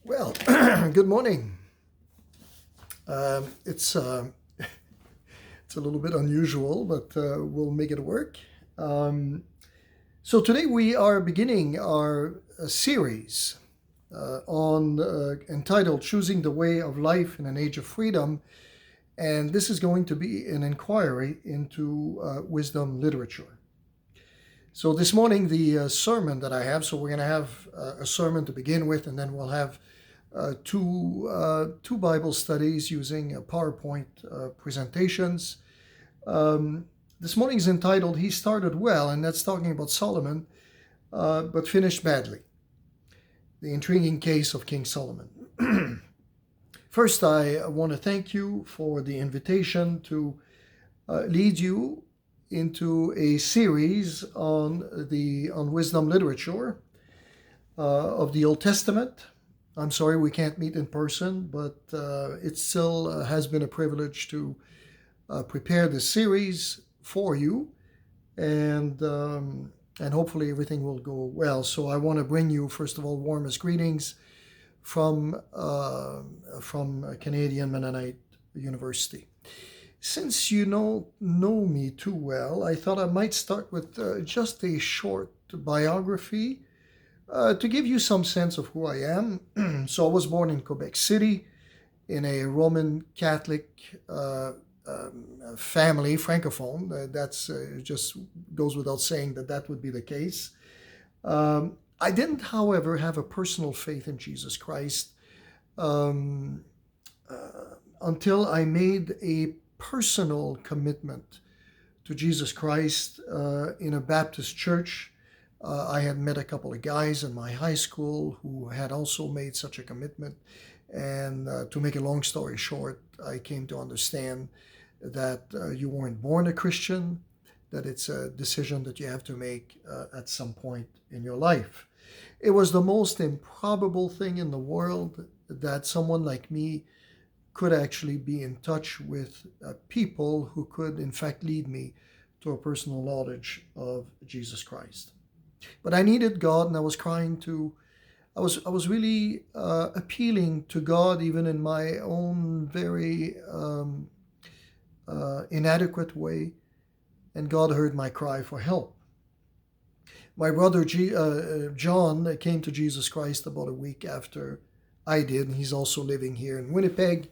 Well, good morning. It's it's a little bit unusual, but we'll make it work. So today we are beginning our series on entitled "Choosing the Way of Life in an Age of Freedom," and this is going to be an inquiry into wisdom literature. So this morning, the sermon that I have. So we're going to have a sermon to begin with, and then we'll have two Bible studies using PowerPoint presentations. This morning is entitled "He Started Well," and that's talking about Solomon, but finished badly. The intriguing case of King Solomon. First, I want to thank you for the invitation to lead you into a series on wisdom literature of the Old Testament. I'm sorry we can't meet in person, but it still has been a privilege to prepare this series for you, and hopefully everything will go well. So I want to bring you, first of all, warmest greetings from Canadian Mennonite University. Since you know me too well, I thought I might start with just a short biography to give you some sense of who I am. So I was born in Quebec City in a Roman Catholic family, Francophone. That's just goes without saying that would be the case. I didn't, however, have a personal faith in Jesus Christ until I made a personal commitment to Jesus Christ in a Baptist church. I had met a couple of guys in my high school who had also made such a commitment. And to make a long story short, I came to understand that you weren't born a Christian, that it's a decision that you have to make at some point in your life. It was the most improbable thing in the world that someone like me could actually be in touch with people who could in fact lead me to a personal knowledge of Jesus Christ. But I needed God, and I was I was really appealing to God even in my own very inadequate way, and God heard my cry for help. My brother John came to Jesus Christ about a week after I did, and he's also living here in Winnipeg.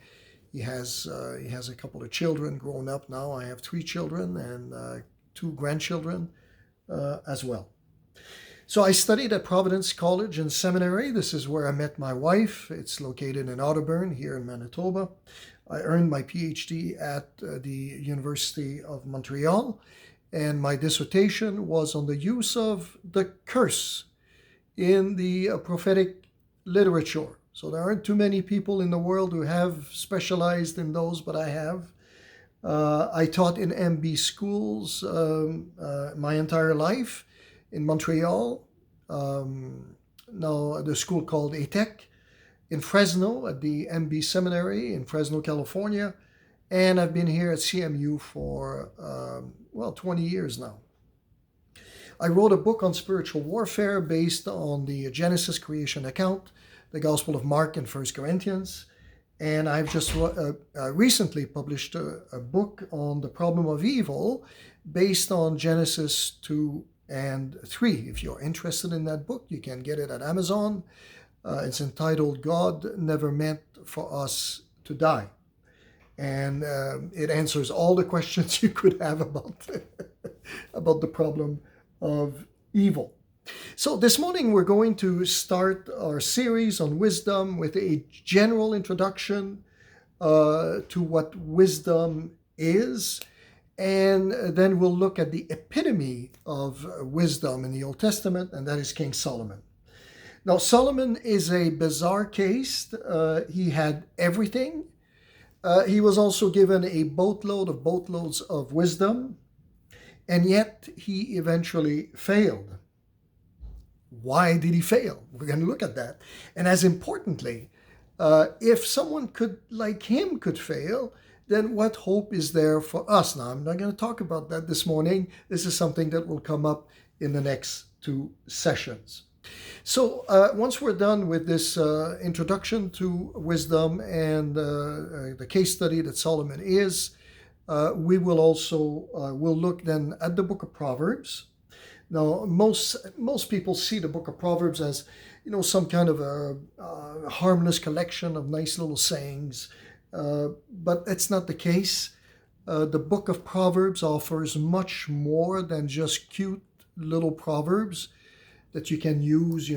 He has a couple of children grown up now. I have 3 children and 2 grandchildren as well. So I studied at Providence College and Seminary. This is where I met my wife. It's located in Otterburn here in Manitoba. I earned my Ph.D. at the University of Montreal, and my dissertation was on the use of the curse in the prophetic literature. So there aren't too many people in the world who have specialized in those, but I have. I taught in MB schools my entire life in Montreal, now the school called ATEC, in Fresno at the MB Seminary in Fresno, California, and I've been here at CMU for, 20 years now. I wrote a book on spiritual warfare based on the Genesis creation account, the Gospel of Mark and 1 Corinthians, and I've just recently published a book on the problem of evil based on Genesis 2 and 3. If you're interested in that book, you can get it at Amazon. It's entitled "God Never Meant for Us to Die." And it answers all the questions you could have about, about the problem of evil. So this morning we're going to start our series on wisdom with a general introduction to what wisdom is. And then we'll look at the epitome of wisdom in the Old Testament, and that is King Solomon. Now, Solomon is a bizarre case. He had everything. He was also given a boatloads of wisdom, and yet he eventually failed. Why did he fail? We're going to look at that. And as importantly, if someone like him could fail, then what hope is there for us? Now, I'm not going to talk about that this morning. This is something that will come up in the next 2 sessions. So once we're done with this introduction to wisdom and the case study that Solomon is, we will also will look then at the book of Proverbs. Now, most people see the book of Proverbs as, some kind of a harmless collection of nice little sayings, but that's not the case. The book of Proverbs offers much more than just cute little proverbs that you can use,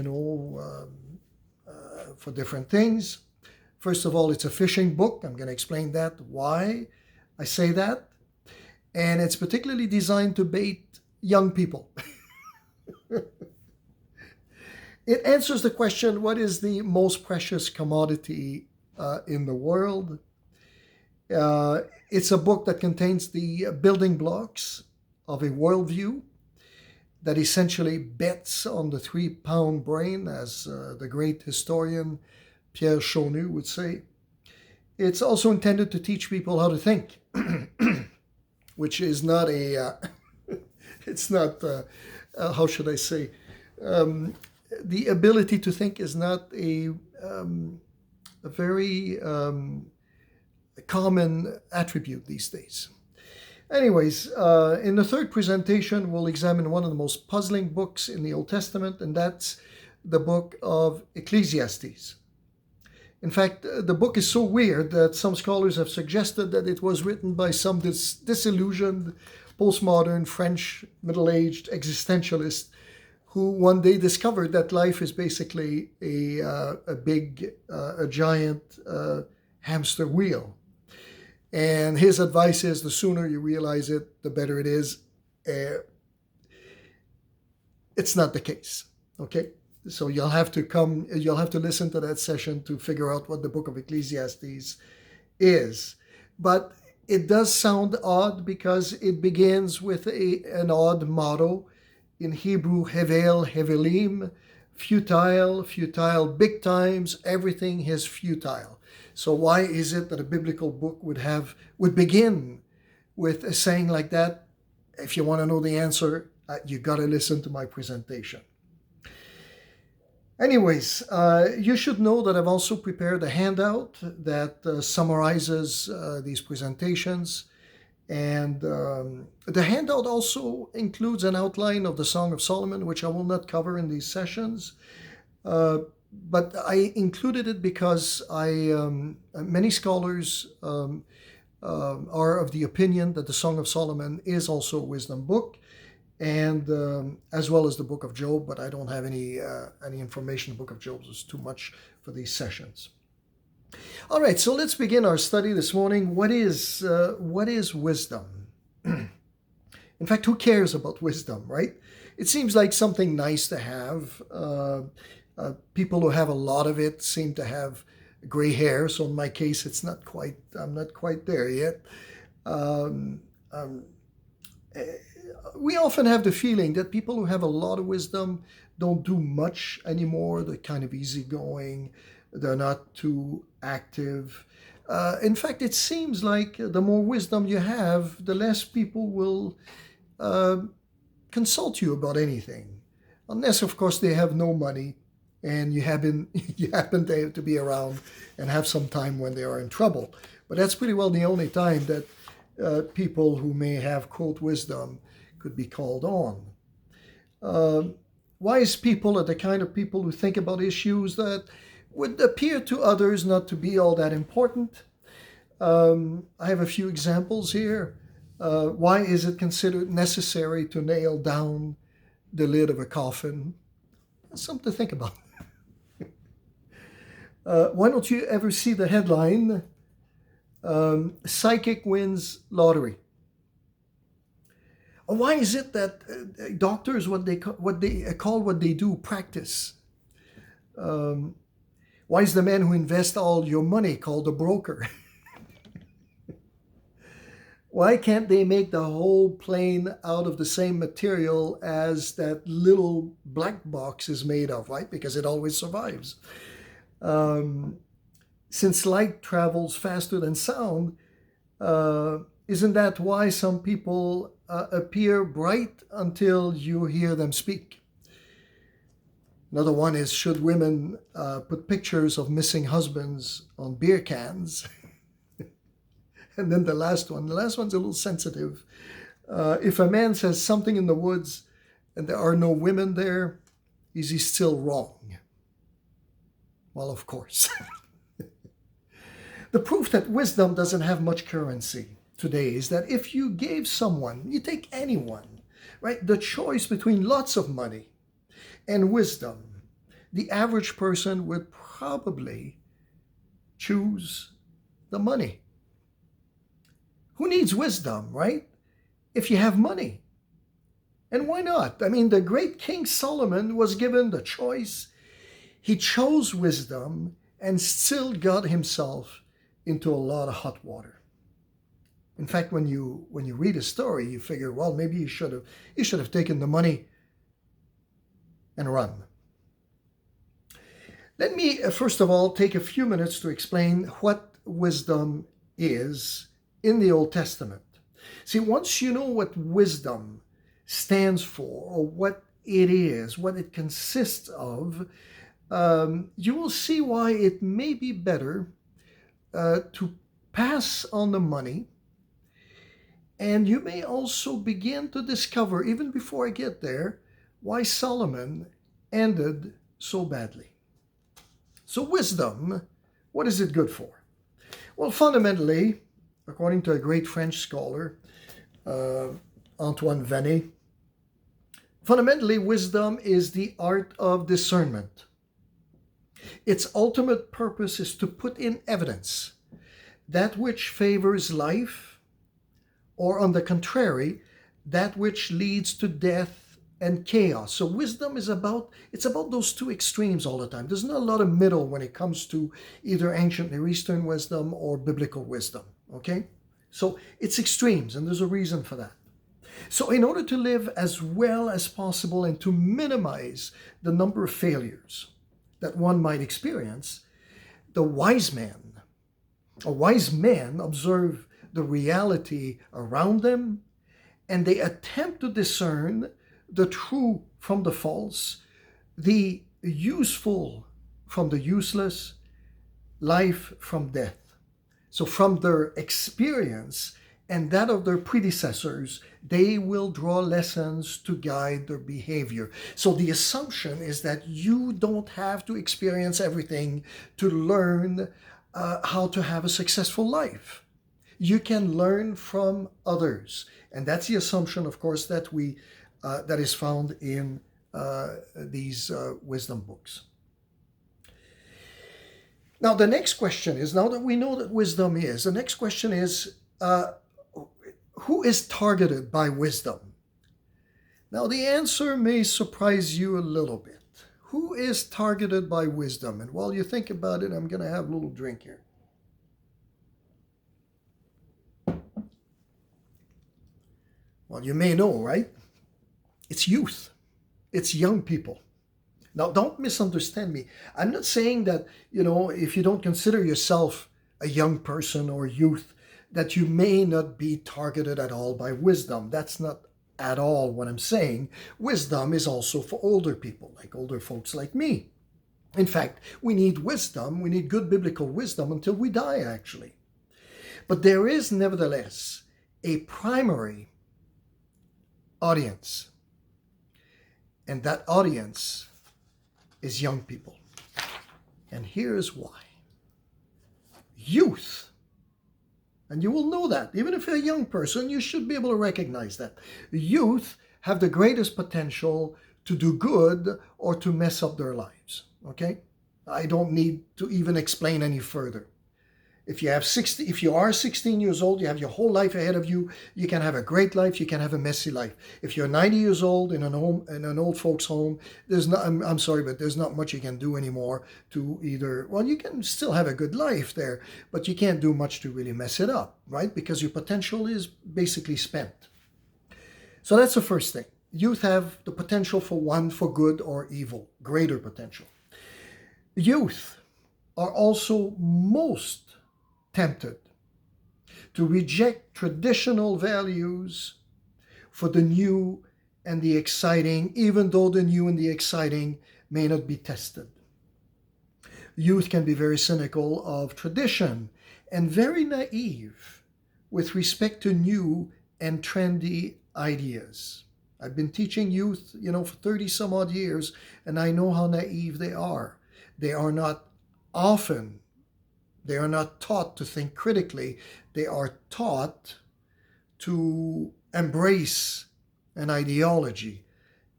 for different things. First of all, it's a fishing book. I'm going to explain that, why I say that. And it's particularly designed to bait young people. It answers the question, what is the most precious commodity in the world? It's a book that contains the building blocks of a worldview that essentially bets on the 3-pound brain, as the great historian Pierre Gilbert would say. It's also intended to teach people how to think, which is not it's not, how should I say, the ability to think is not a very common attribute these days. Anyways, in the third presentation, we'll examine one of the most puzzling books in the Old Testament, and that's the book of Ecclesiastes. In fact, the book is so weird that some scholars have suggested that it was written by some disillusioned, postmodern French middle-aged existentialist who one day discovered that life is basically a giant hamster wheel. And his advice is, the sooner you realize it, the better it is. It's not the case, okay? So you'll have to listen to that session to figure out what the book of Ecclesiastes is. But it does sound odd because it begins with an odd motto. In Hebrew, hevel, hevelim, futile, big times, everything is futile. So why is it that a biblical book would begin with a saying like that? If you want to know the answer, you got to listen to my presentation. Anyways, you should know that I've also prepared a handout that summarizes these presentations. And the handout also includes an outline of the Song of Solomon, which I will not cover in these sessions. But I included it because many scholars are of the opinion that the Song of Solomon is also a wisdom book, and as well as the book of Job, but I don't have any information. The book of Job is too much for these sessions. All right, so let's begin our study this morning. What is wisdom? In fact, who cares about wisdom, right? It seems like something nice to have. People who have a lot of it seem to have gray hair. So in my case, I'm not quite there yet. We often have the feeling that people who have a lot of wisdom don't do much anymore. They're kind of easygoing. They're not too active. In fact, it seems like the more wisdom you have, the less people will consult you about anything. Unless, of course, they have no money and you happen to be around and have some time when they are in trouble. But that's pretty well the only time that people who may have, quote, wisdom could be called on. Wise people are the kind of people who think about issues that would appear to others not to be all that important. I have a few examples here. Why is it considered necessary to nail down the lid of a coffin? That's something to think about. Why don't you ever see the headline, psychic wins lottery? Or why is it that doctors, what they call what they do, practice? Why is the man who invests all your money called a broker? Why can't they make the whole plane out of the same material as that little black box is made of, right? Because it always survives. Since light travels faster than sound, isn't that why some people appear bright until you hear them speak? Another one is, should women put pictures of missing husbands on beer cans? And then the last one's a little sensitive. If a man says something in the woods and there are no women there, is he still wrong? Well, of course. The proof that wisdom doesn't have much currency today is that if you gave someone, you take anyone, right, the choice between lots of money and wisdom, the average person would probably choose the money. Who needs wisdom, right? If you have money. And why not? I mean, the great King Solomon was given the choice. He chose wisdom and still got himself into a lot of hot water. In fact, when you read a story, you figure, well, maybe you should have taken the money and run. Let me first of all take a few minutes to explain what wisdom is in the Old Testament. See, once you know what wisdom stands for, or what it is, what it consists of, you will see why it may be better to pass on the money. And you may also begin to discover, even before I get there, why Solomon ended so badly. So wisdom, what is it good for? Well, fundamentally, according to a great French scholar, Antoine Venet, fundamentally, wisdom is the art of discernment. Its ultimate purpose is to put in evidence that which favors life, or on the contrary, that which leads to death and chaos. So wisdom is about those two extremes all the time. There's not a lot of middle when it comes to either ancient Near Eastern wisdom or biblical wisdom, okay? So it's extremes, and there's a reason for that. So in order to live as well as possible and to minimize the number of failures that one might experience, wise men observe the reality around them, and they attempt to discern the true from the false, the useful from the useless, life from death. So from their experience and that of their predecessors, they will draw lessons to guide their behavior. So the assumption is that you don't have to experience everything to learn how to have a successful life. You can learn from others. And that's the assumption, of course, that is found in these wisdom books. Now, the next question is, now that we know that wisdom is, the next question is, who is targeted by wisdom? Now, the answer may surprise you a little bit. Who is targeted by wisdom? And while you think about it, I'm going to have a little drink here. Well, you may know, right? It's youth. It's young people. Now, don't misunderstand me. I'm not saying that, if you don't consider yourself a young person or youth, that you may not be targeted at all by wisdom. That's not at all what I'm saying. Wisdom is also for older people, like older folks like me. In fact, we need wisdom. We need good biblical wisdom until we die, actually. But there is nevertheless a primary audience. And that audience is young people. And here's why. Youth, and you will know that. Even if you're a young person, you should be able to recognize that. Youth have the greatest potential to do good or to mess up their lives. Okay? I don't need to even explain any further. If you are 16 years old, you have your whole life ahead of you. You can have a great life. You can have a messy life. If you're 90 years old in an old folks' home, I'm sorry, but there's not much you can do anymore to either. Well, you can still have a good life there, but you can't do much to really mess it up, right? Because your potential is basically spent. So that's the first thing. Youth have the potential for good or evil, greater potential. Youth are also most tempted to reject traditional values for the new and the exciting, even though the new and the exciting may not be tested. Youth can be very cynical of tradition and very naive with respect to new and trendy ideas. I've been teaching youth, for 30 some odd years, and I know how naive they are. They are not taught to think critically. They are taught to embrace an ideology.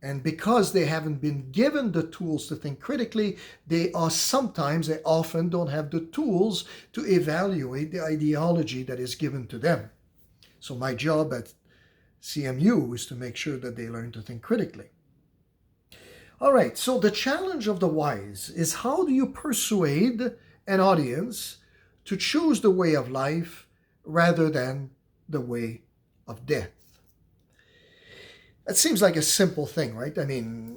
And because they haven't been given the tools to think critically, they often don't have the tools to evaluate the ideology that is given to them. So my job at CMU is to make sure that they learn to think critically. All right, so the challenge of the wise is, how do you persuade an audience to choose the way of life rather than the way of death? That seems like a simple thing, right? I mean,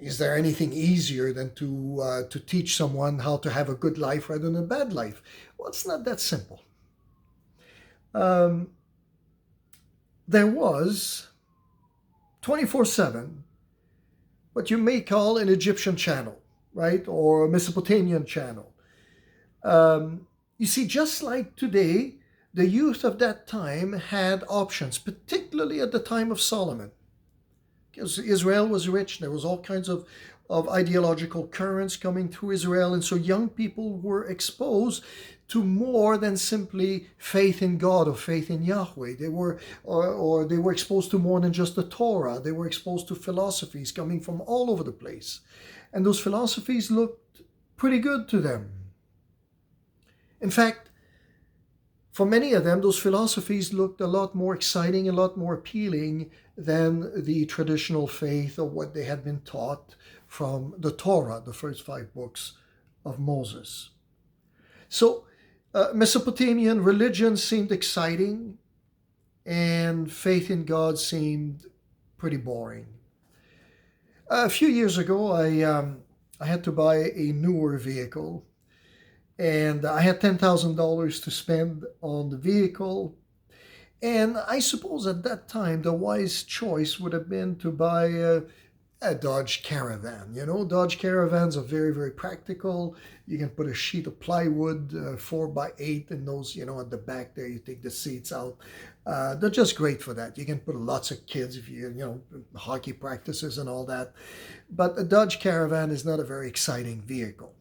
is there anything easier than to teach someone how to have a good life rather than a bad life? Well, it's not that simple. There was 24/7 what you may call an Egyptian channel, right? Or a Mesopotamian channel. You see, just like today, the youth of that time had options, particularly at the time of Solomon. Because Israel was rich, there was all kinds of ideological currents coming through Israel, and so young people were exposed to more than simply faith in God or faith in Yahweh. They were exposed to more than just the Torah. They were exposed to philosophies coming from all over the place, and those philosophies looked pretty good to them. In fact, for many of them, those philosophies looked a lot more exciting, a lot more appealing than the traditional faith or what they had been taught from the Torah, the first 5 books of Moses. So Mesopotamian religion seemed exciting, and faith in God seemed pretty boring. A few years ago, I had to buy a newer vehicle, and I had $10,000 to spend on the vehicle. And I suppose at that time, the wise choice would have been to buy a Dodge Caravan. Dodge Caravans are very, very practical. You can put a sheet of plywood, 4x8, in those, at the back there, you take the seats out. They're just great for that. You can put lots of kids if hockey practices and all that. But a Dodge Caravan is not a very exciting vehicle,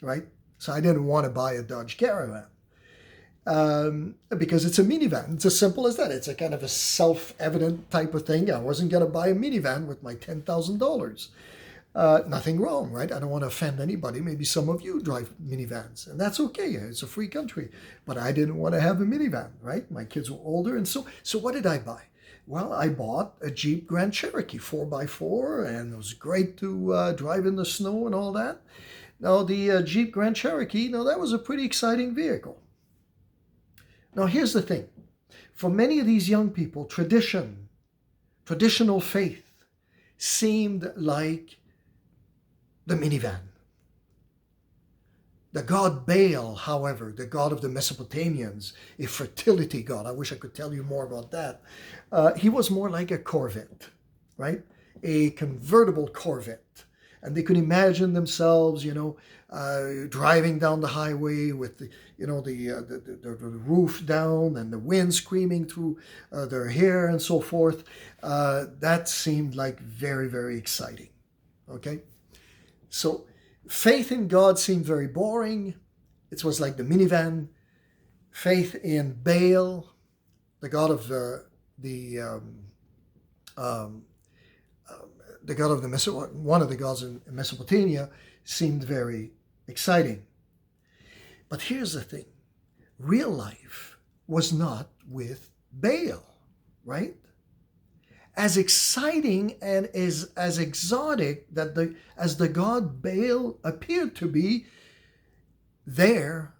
right? So I didn't want to buy a Dodge Caravan because it's a minivan. It's as simple as that. It's a kind of a self-evident type of thing. I wasn't going to buy a minivan with my $10,000. Nothing wrong, right? I don't want to offend anybody. Maybe some of you drive minivans, and that's okay. It's a free country. But I didn't want to have a minivan, right? My kids were older, and so what did I buy? Well, I bought a Jeep Grand Cherokee 4x4, and it was great to drive in the snow and all that. Now, the Jeep Grand Cherokee, that was a pretty exciting vehicle. Now, here's the thing. For many of these young people, traditional faith seemed like the minivan. The god Baal, however, the god of the Mesopotamians, a fertility god, I wish I could tell you more about that, he was more like a Corvette, right? A convertible Corvette. And they could imagine themselves, driving down the highway with the roof down and the wind screaming through their hair and so forth. That seemed like very, very exciting. Okay, so faith in God seemed very boring. It was like the minivan. Faith in Baal, the god of one of the gods in Mesopotamia, seemed very exciting. But here's the thing. Real life was not with Baal, right? As exciting and as exotic as the god Baal appeared to be, there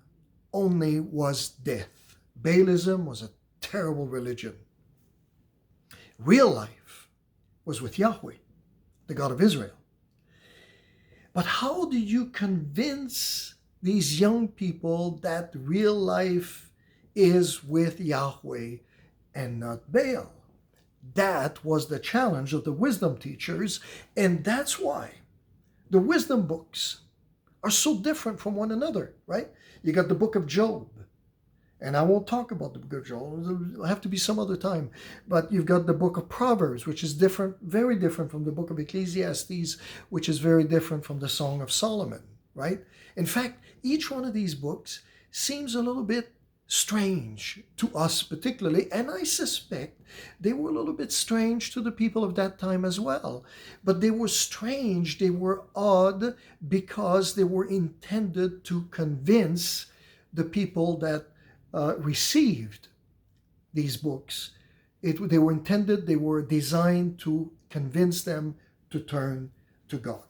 only was death. Baalism was a terrible religion. Real life was with Yahweh, the God of Israel. But how do you convince these young people that real life is with Yahweh and not Baal? That was the challenge of the wisdom teachers, and that's why The wisdom books are so different from one another, right? You got the book of Job, and I won't talk about the book of Job. It'll have to be some other time. But you've got the book of Proverbs, which is different, very different from the book of Ecclesiastes, which is very different from the Song of Solomon, right? In fact, each one of these books seems a little bit strange to us particularly, and I suspect they were a little bit strange to the people of that time as well. But they were strange, they were odd, because they were intended to convince the people that received these books. They were designed to convince them to turn to God.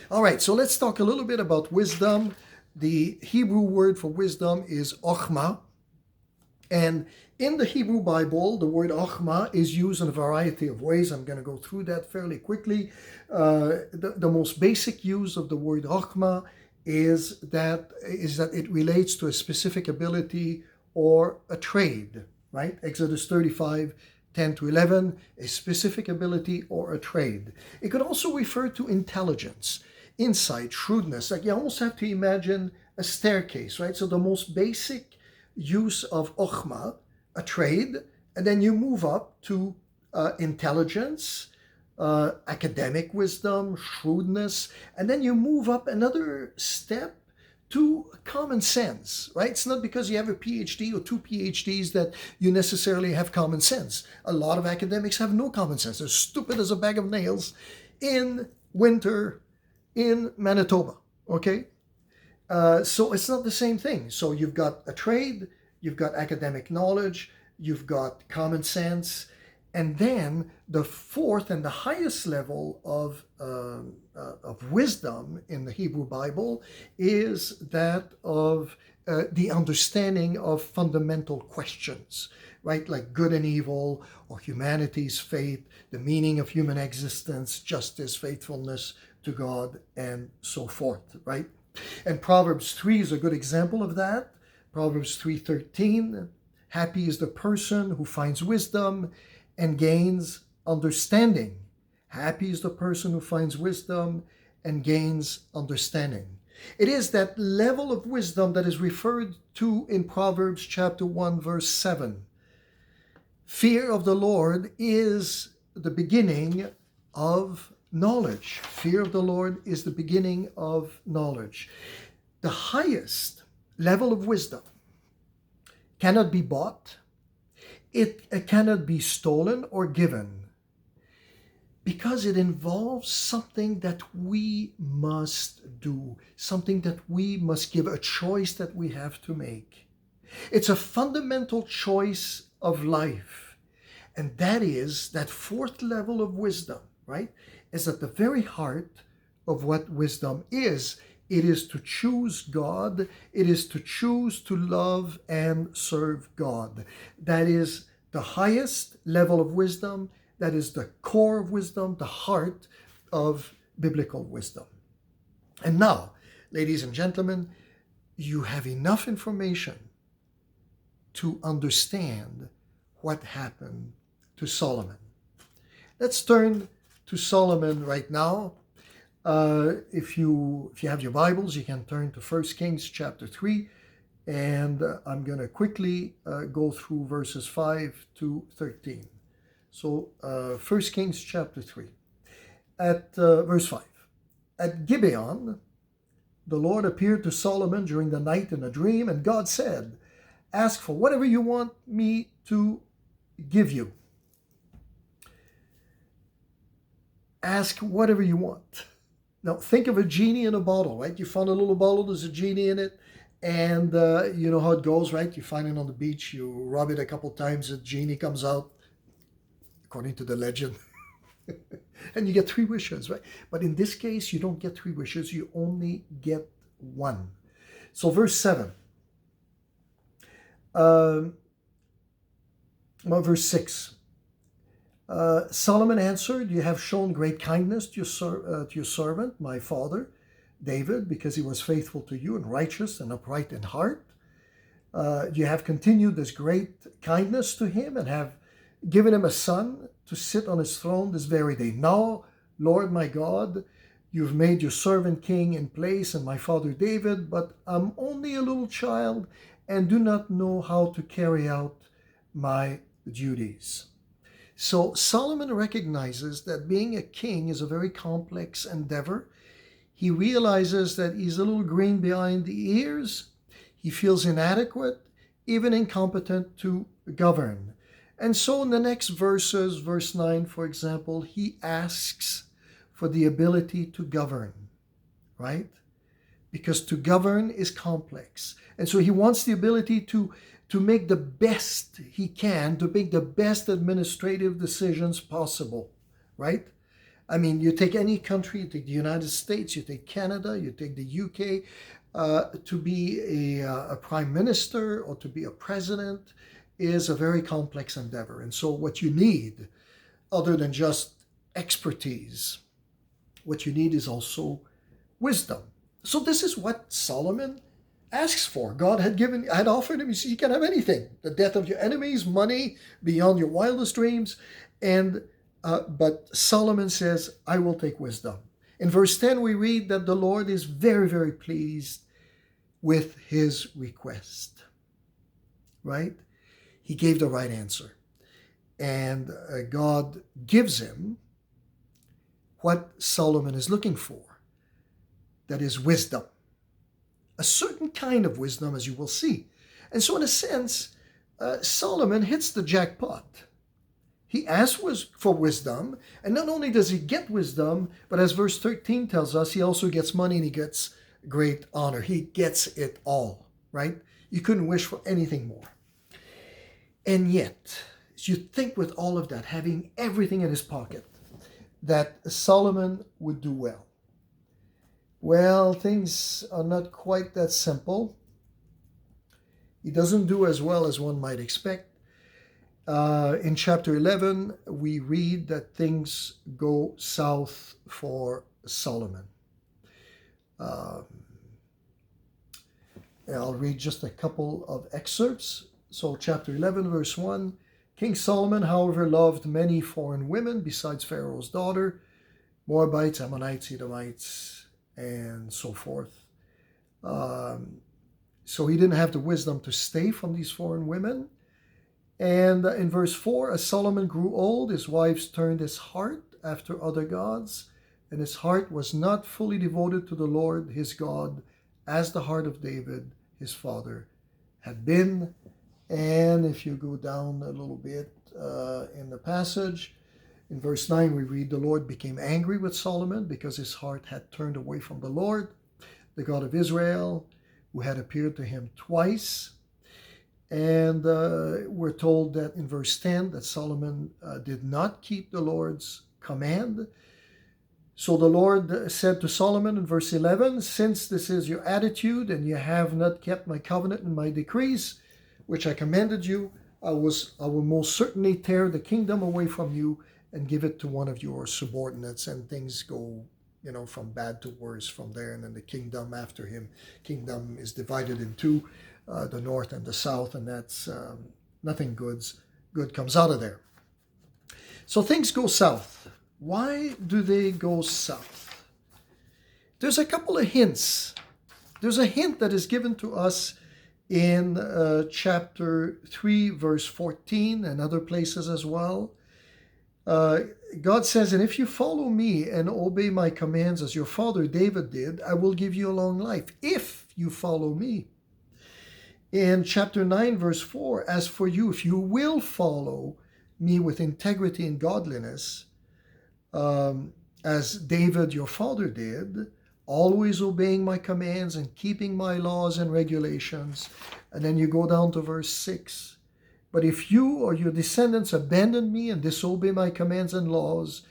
All right, so let's talk a little bit about wisdom. The Hebrew word for wisdom is ochma. And in the Hebrew Bible, the word ochma is used in a variety of ways. I'm going to go through that fairly quickly. The most basic use of the word ochma is that it relates to a specific ability or a trade, right? Exodus 35, 10 to 11, a specific ability or a trade. It could also refer to intelligence, insight, shrewdness. Like you almost have to imagine a staircase, right? So the most basic use of ochma, a trade, and then you move up to intelligence, academic wisdom, shrewdness, and then you move up another step to common sense, right? It's not because you have a Ph.D. or two Ph.D.s that you necessarily have common sense. A lot of academics have no common sense. They're stupid as a bag of nails in winter in Manitoba, okay? So it's not the same thing. So you've got a trade, you've got academic knowledge, you've got common sense, and then the fourth and the highest level of wisdom in the Hebrew Bible is that of the understanding of fundamental questions, right? Like good and evil, or humanity's fate, the meaning of human existence, justice, faithfulness to God, and so forth, right? And Proverbs 3 is a good example of that. Proverbs 3:13, happy is the person who finds wisdom and gains understanding. Happy is the person who finds wisdom and gains understanding. It is that level of wisdom that is referred to in Proverbs chapter 1, verse 7. Fear of the Lord is the beginning of knowledge. Fear of the Lord is the beginning of knowledge. The highest level of wisdom cannot be bought. It cannot be stolen or given, because it involves something that we must do, something that we must give, a choice that we have to make. It's a fundamental choice of life. And that is that fourth level of wisdom, right? Is at the very heart of what wisdom is. It is to choose God. It is to choose to love and serve God. That is the highest level of wisdom. That is the core of wisdom, the heart of biblical wisdom. And now, ladies and gentlemen, you have enough information to understand what happened to Solomon. Let's turn to Solomon right now. If you have your Bibles, you can turn to 1 Kings chapter 3, and I'm going to quickly go through verses 5 to 13. So 1 Kings chapter 3, at verse 5. At Gibeon, the Lord appeared to Solomon during the night in a dream, and God said, ask for whatever you want me to give you. Ask whatever you want. Now, think of a genie in a bottle, right? You found a little bottle, there's a genie in it, and you know how it goes, right? You find it on the beach, you rub it a couple times, the genie comes out, according to the legend, and you get 3 wishes, right? But in this case, you don't get 3 wishes, you only get 1. So verse 7. Verse 6. Solomon answered, you have shown great kindness to your servant, my father, David, because he was faithful to you and righteous and upright in heart. You have continued this great kindness to him and have given him a son to sit on his throne this very day. Now, Lord my God, You've made your servant king in place and my father David, but I'm only a little child and do not know how to carry out my duties. So Solomon recognizes that being a king is a very complex endeavor. He realizes that he's a little green behind the ears. He feels inadequate, even incompetent to govern. And so in the next verses, verse 9, for example, he asks for the ability to govern, right? Because to govern is complex. And so he wants the ability to make the best he can, to make the best administrative decisions possible, right? I mean, you take any country, you take the United States, you take Canada, you take the UK, to be a prime minister or to be a president is a very complex endeavor. And so what you need, other than just expertise, what you need is also wisdom. So this is what Solomon asks for. God had offered him, you can have anything. The death of your enemies, money beyond your wildest dreams. But Solomon says, I will take wisdom. In verse 10, we read that the Lord is very, very pleased with his request, right? He gave the right answer. And God gives him what Solomon is looking for. That is wisdom. A certain kind of wisdom, as you will see. And so in a sense, Solomon hits the jackpot. He asks for wisdom, and not only does he get wisdom, but as verse 13 tells us, he also gets money and he gets great honor. He gets it all, right? You couldn't wish for anything more. And yet, you think with all of that, having everything in his pocket, that Solomon would do well. Well, things are not quite that simple. He doesn't do as well as one might expect. In chapter 11, we read that things go south for Solomon. I'll read just a couple of excerpts. So chapter 11, verse 1, King Solomon, however, loved many foreign women besides Pharaoh's daughter, Moabites, Ammonites, Edomites, and so forth. So he didn't have the wisdom to stay from these foreign women. And in verse 4, as Solomon grew old, his wives turned his heart after other gods, and his heart was not fully devoted to the Lord his God, as the heart of David, his father, had been. And if you go down a little bit in the passage, in verse 9 we read, the Lord became angry with Solomon because his heart had turned away from the Lord, the God of Israel, who had appeared to him twice. And we're told that in verse 10 that Solomon did not keep the Lord's command. So the Lord said to Solomon in verse 11, since this is your attitude and you have not kept my covenant and my decrees, which I commanded you, I will most certainly tear the kingdom away from you and give it to one of your subordinates. And things go, from bad to worse from there. And then the kingdom after him, kingdom is divided in two, the north and the south, and that's nothing good comes out of there. So things go south. Why do they go south? There's a couple of hints. There's a hint that is given to us in chapter 3, verse 14, and other places as well. God says, and if you follow me and obey my commands as your father David did, I will give you a long life, if you follow me. In chapter 9, verse 4, as for you, if you will follow me with integrity and godliness, as David your father did, always obeying my commands and keeping my laws and regulations. And then you go down to verse 6. But if you or your descendants abandon me and disobey my commands and laws,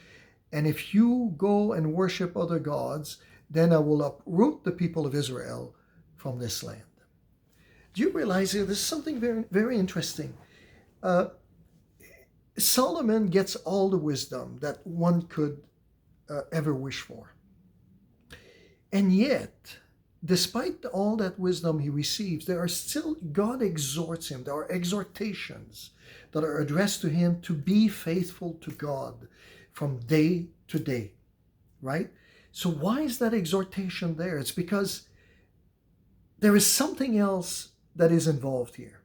and if you go and worship other gods, then I will uproot the people of Israel from this land. Do you realize here, there's something very, very interesting. Solomon gets all the wisdom that one could ever wish for. And yet, despite all that wisdom he receives, God exhorts him. There are exhortations that are addressed to him to be faithful to God from day to day, right? So why is that exhortation there? It's because there is something else that is involved here.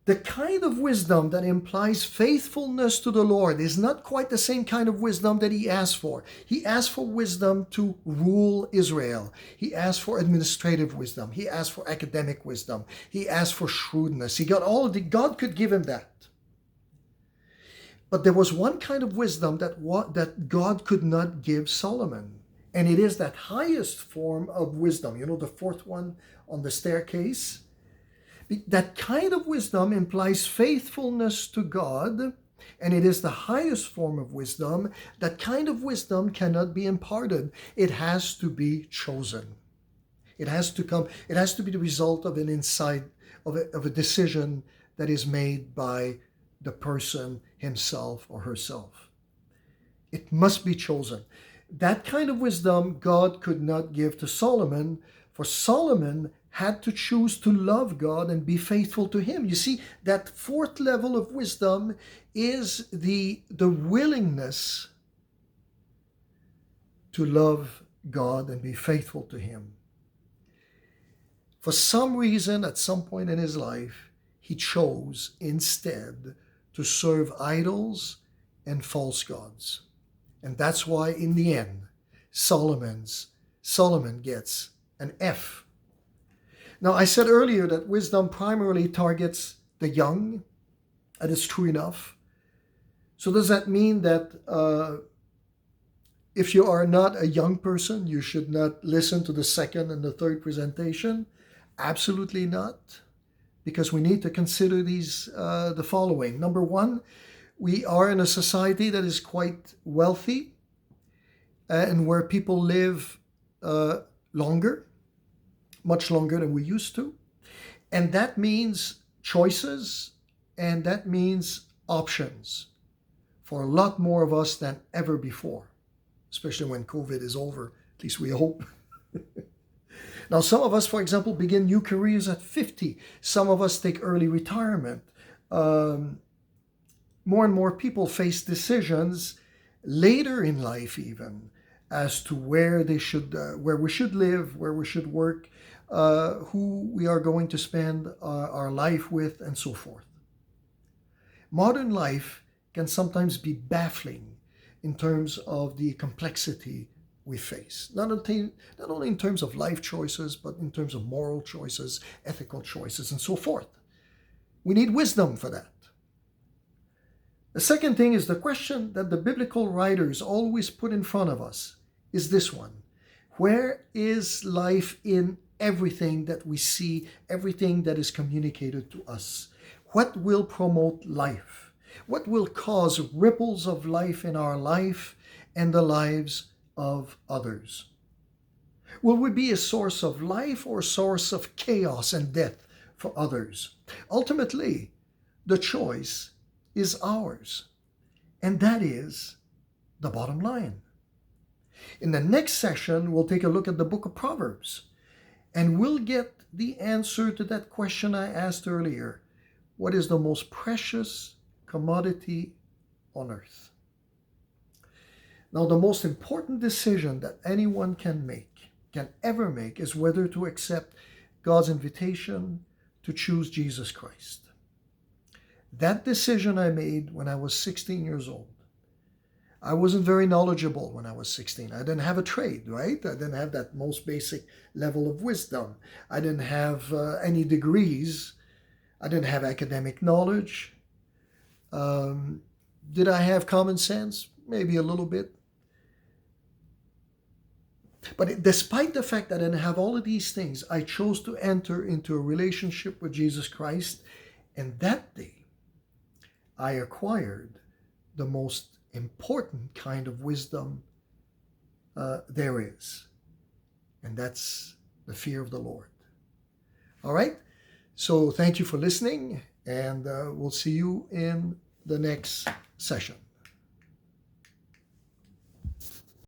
The kind of wisdom that implies faithfulness to the Lord is not quite the same kind of wisdom that he asked for. He asked for wisdom to rule Israel. He asked for administrative wisdom. He asked for academic wisdom. He asked for shrewdness. He got all of the, God could give him that. But there was one kind of wisdom that God could not give Solomon. And it is that highest form of wisdom. You know, the fourth one on the staircase. That kind of wisdom implies faithfulness to God, and it is the highest form of wisdom. That kind of wisdom cannot be imparted. It has to be chosen. It has to come, it has to be the result of an insight, of a decision that is made by the person himself or herself. It must be chosen. That kind of wisdom God could not give to Solomon, for Solomon had to choose to love God and be faithful to him. You see, that fourth level of wisdom is the willingness to love God and be faithful to him. For some reason, at some point in his life, he chose instead to serve idols and false gods. And that's why in the end, Solomon gets an F. Now, I said earlier that wisdom primarily targets the young. That is true enough. So does that mean that if you are not a young person, you should not listen to the second and the third presentation? Absolutely not. Because we need to consider the following. Number one, we are in a society that is quite wealthy and where people live longer, much longer than we used to. And that means choices, and that means options for a lot more of us than ever before, especially when COVID is over, at least we hope. Now, some of us, for example, begin new careers at 50. Some of us take early retirement. More and more people face decisions later in life even as to where we should live, where we should work, who we are going to spend our life with, and so forth. Modern life can sometimes be baffling in terms of the complexity we face. Not only in terms of life choices, but in terms of moral choices, ethical choices, and so forth. We need wisdom for that. The second thing is the question that the biblical writers always put in front of us is this one. Where is life in everything that we see, everything that is communicated to us? What will promote life? What will cause ripples of life in our life and the lives of others? Will we be a source of life or a source of chaos and death for others? Ultimately, the choice is ours. And that is the bottom line. In the next session, we'll take a look at the book of Proverbs, and we'll get the answer to that question I asked earlier. What is the most precious commodity on earth? Now, the most important decision that anyone can ever make, is whether to accept God's invitation to choose Jesus Christ. That decision I made when I was 16 years old. I wasn't very knowledgeable when I was 16. I didn't have a trade, right? I didn't have that most basic level of wisdom. I didn't have any degrees. I didn't have academic knowledge. Did I have common sense? Maybe a little bit. But despite the fact that I didn't have all of these things, I chose to enter into a relationship with Jesus Christ. And that day, I acquired the most important kind of wisdom there is. And that's the fear of the Lord. All right? So thank you for listening, and we'll see you in the next session.